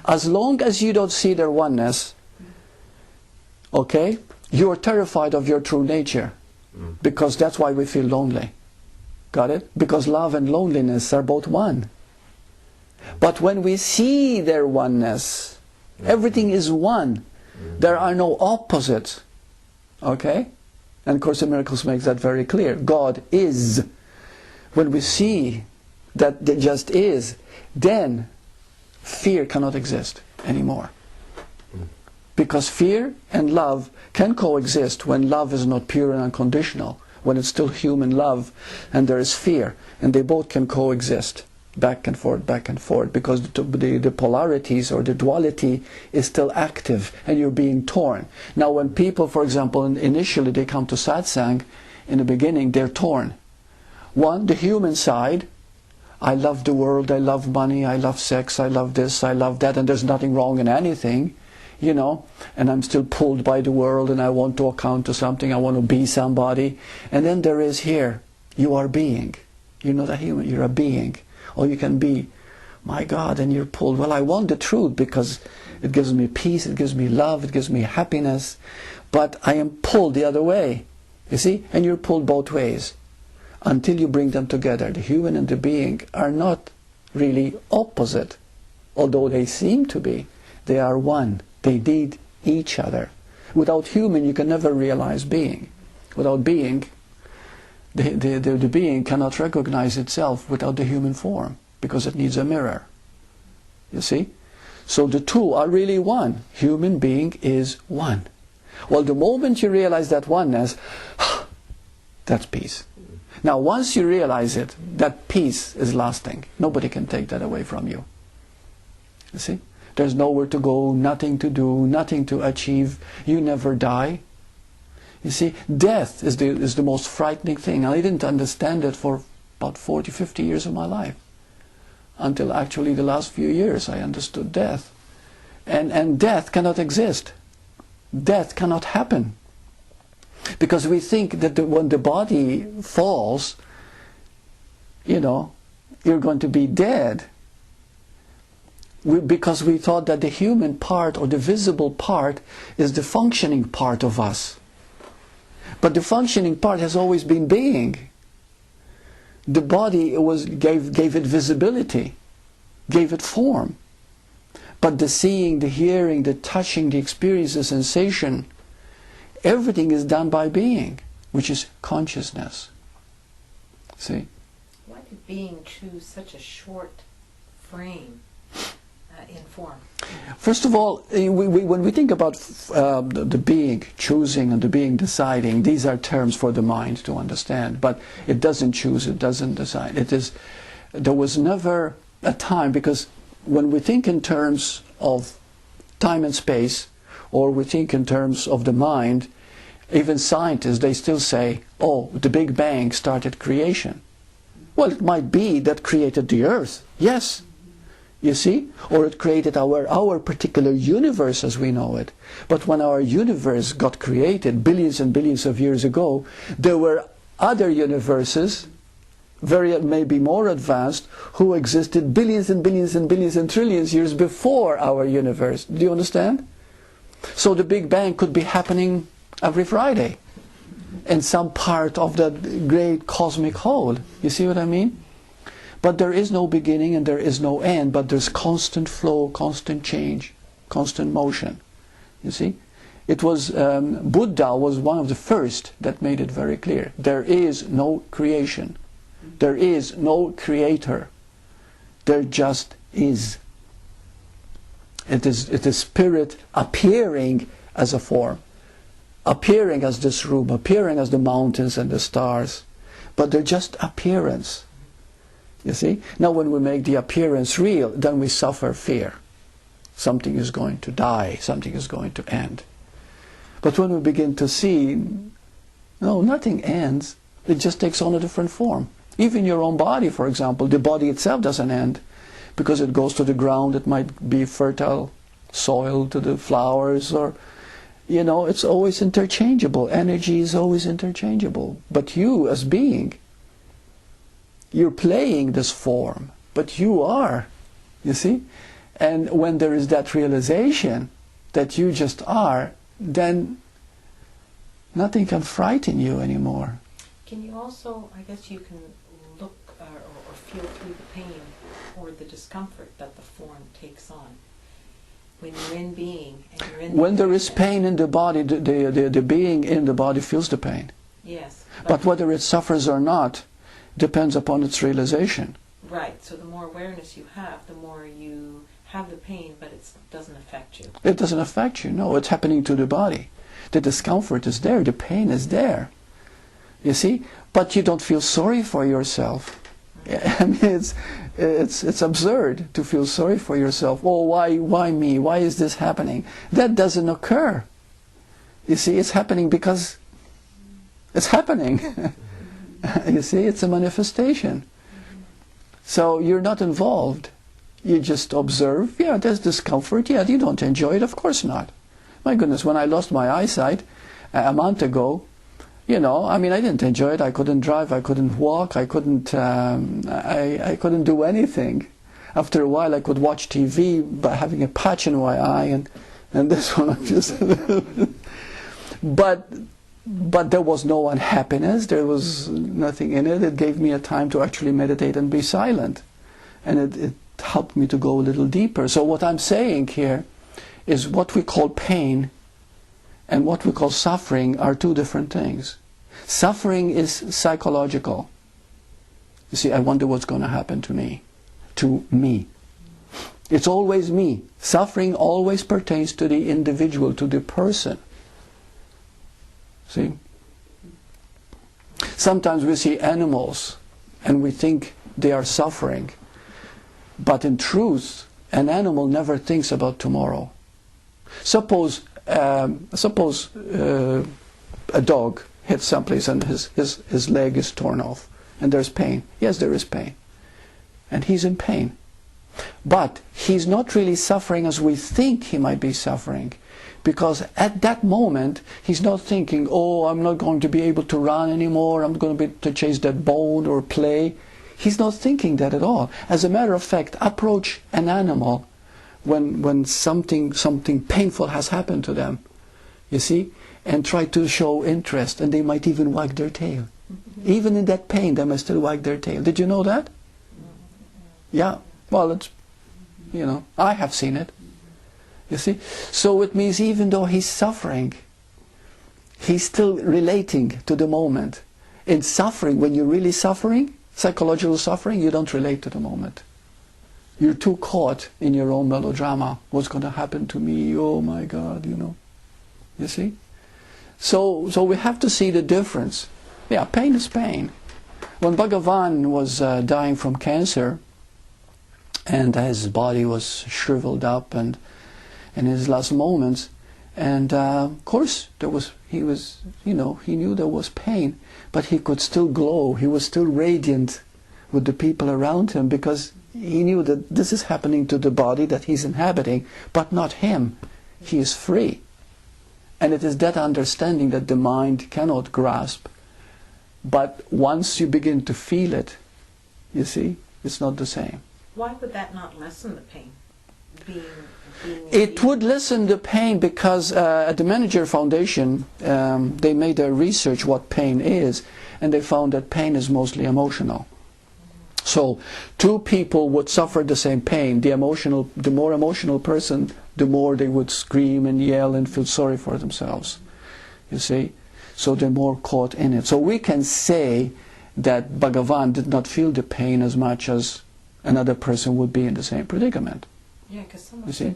As long as you don't see their oneness, okay, you're terrified of your true nature. Because that's why we feel lonely. Got it? Because love and loneliness are both one. But when we see their oneness, everything is one. There are no opposites. Okay? And Course in Miracles makes that very clear. God is. When we see that it just is, then fear cannot exist anymore. Because fear and love can coexist when love is not pure and unconditional, when it's still human love and there is fear, and they both can coexist back and forth, because the polarities or the duality is still active and you're being torn. Now when people, for example, initially they come to Satsang, in the beginning they're torn. One, the human side, I love the world, I love money, I love sex, I love this, I love that, and there's nothing wrong in anything. You know, and I'm still pulled by the world and I want to account to something, I want to be somebody. And then there is here, you are being. You're not a human, you're a being. Or you can be, my God, and you're pulled. Well, I want the truth because it gives me peace, it gives me love, it gives me happiness. But I am pulled the other way, you see? And you're pulled both ways. Until you bring them together. The human and the being are not really opposite. Although they seem to be. They are one. They need each other. Without human, you can never realize being. Without being, the being cannot recognize itself without the human form, because it needs a mirror. You see? So the two are really one. Human being is one. Well, the moment you realize that oneness, that's peace. Now, once you realize it, that peace is lasting. Nobody can take that away from you. You see? There's nowhere to go, nothing to do, nothing to achieve. You never die. You see, death is the most frightening thing. I didn't understand it for about 40, 50 years of my life. Until actually the last few years I understood death. And death cannot exist. Death cannot happen. Because we think that when the body falls, you know, you're going to be dead. Because we thought that the human part or the visible part is the functioning part of us. But the functioning part has always been being. The body gave it visibility, gave it form. But the seeing, the hearing, the touching, the experience, the sensation, everything is done by being, which is consciousness. See? Why did being choose such a short frame? In form. First of all, when we think about the being choosing and the being deciding, these are terms for the mind to understand. But it doesn't choose, it doesn't decide. There was never a time, because when we think in terms of time and space, or we think in terms of the mind, even scientists, they still say, oh, the Big Bang started creation. Well, it might be that created the earth, yes. You see? Or it created our particular universe as we know it. But when our universe got created billions and billions of years ago, there were other universes, maybe more advanced, who existed billions and billions and billions and trillions years before our universe. Do you understand? So the Big Bang could be happening every Friday in some part of that great cosmic whole. You see what I mean? But there is no beginning and there is no end, but there's constant flow, constant change, constant motion. You see? It was, Buddha was one of the first that made it very clear. There is no creation. There is no creator. There just is. It is spirit appearing as a form, appearing as this room, appearing as the mountains and the stars. But they're just appearance. You see? Now when we make the appearance real, then we suffer fear. Something is going to die, something is going to end. But when we begin to see, no, nothing ends, it just takes on a different form. Even your own body, for example, the body itself doesn't end, because it goes to the ground, it might be fertile soil to the flowers, or, you know, it's always interchangeable. Energy is always interchangeable. But you as being, you're playing this form, but you are, you see? And when there is that realization that you just are, then nothing can frighten you anymore. Can you also, I guess you can look or feel through the pain or the discomfort that the form takes on. When you're in being and you're in when there is pain in the body, the being in the body feels the pain. Yes. But whether it suffers or not depends upon its realization. Right. So the more awareness you have, the more you have the pain, but it doesn't affect you. It doesn't affect you. No, it's happening to the body. The discomfort is there. The pain is there. You see? But you don't feel sorry for yourself. I mean, it's absurd to feel sorry for yourself. Oh, why me? Why is this happening? That doesn't occur. You see, it's happening because it's happening. You see, it's a manifestation. So you're not involved. You just observe. Yeah, there's discomfort. Yeah, you don't enjoy it. Of course not. My goodness, when I lost my eyesight a month ago, you know, I mean, I didn't enjoy it. I couldn't drive. I couldn't walk. I couldn't. I couldn't do anything. After a while, I could watch TV by having a patch in my eye, and this one just. But there was no unhappiness. There was nothing in it. It gave me a time to actually meditate and be silent, and it helped me to go a little deeper. So what I'm saying here is what we call pain and what we call suffering are two different things. Suffering is psychological. You see, I wonder what's going to happen to me. To me. It's always me. Suffering always pertains to the individual, to the person. See? Sometimes we see animals and we think they are suffering. But in truth, an animal never thinks about tomorrow. Suppose a dog hits someplace and his leg is torn off and there's pain. Yes, there is pain. And he's in pain. But he's not really suffering as we think he might be suffering. Because at that moment, he's not thinking, oh, I'm not going to be able to run anymore, I'm going to chase that bone or play. He's not thinking that at all. As a matter of fact, approach an animal when something painful has happened to them, you see, and try to show interest, and they might even wag their tail. Even in that pain, they might still wag their tail. Did you know that? Yeah. Well, it's, you know, I have seen it. You see? So it means even though he's suffering, he's still relating to the moment. In suffering, when you're really suffering, psychological suffering, you don't relate to the moment. You're too caught in your own melodrama. What's going to happen to me? Oh my God, you know. You see? So we have to see the difference. Yeah, pain is pain. When Bhagavan was dying from cancer, and his body was shriveled up and in his last moments, and of course he knew there was pain, but he could still glow. He was still radiant with the people around him because he knew that this is happening to the body that he's inhabiting, but not him. He is free. And it is that understanding that the mind cannot grasp. But once you begin to feel it, you see, it's not the same. Why would that not lessen the pain? It would lessen the pain because at the Manager Foundation, they made a research what pain is, and they found that pain is mostly emotional. So two people would suffer the same pain. The more emotional person, the more they would scream and yell and feel sorry for themselves. You see? So they're more caught in it. So we can say that Bhagavan did not feel the pain as much as another person would be in the same predicament. Yeah, because someone you see?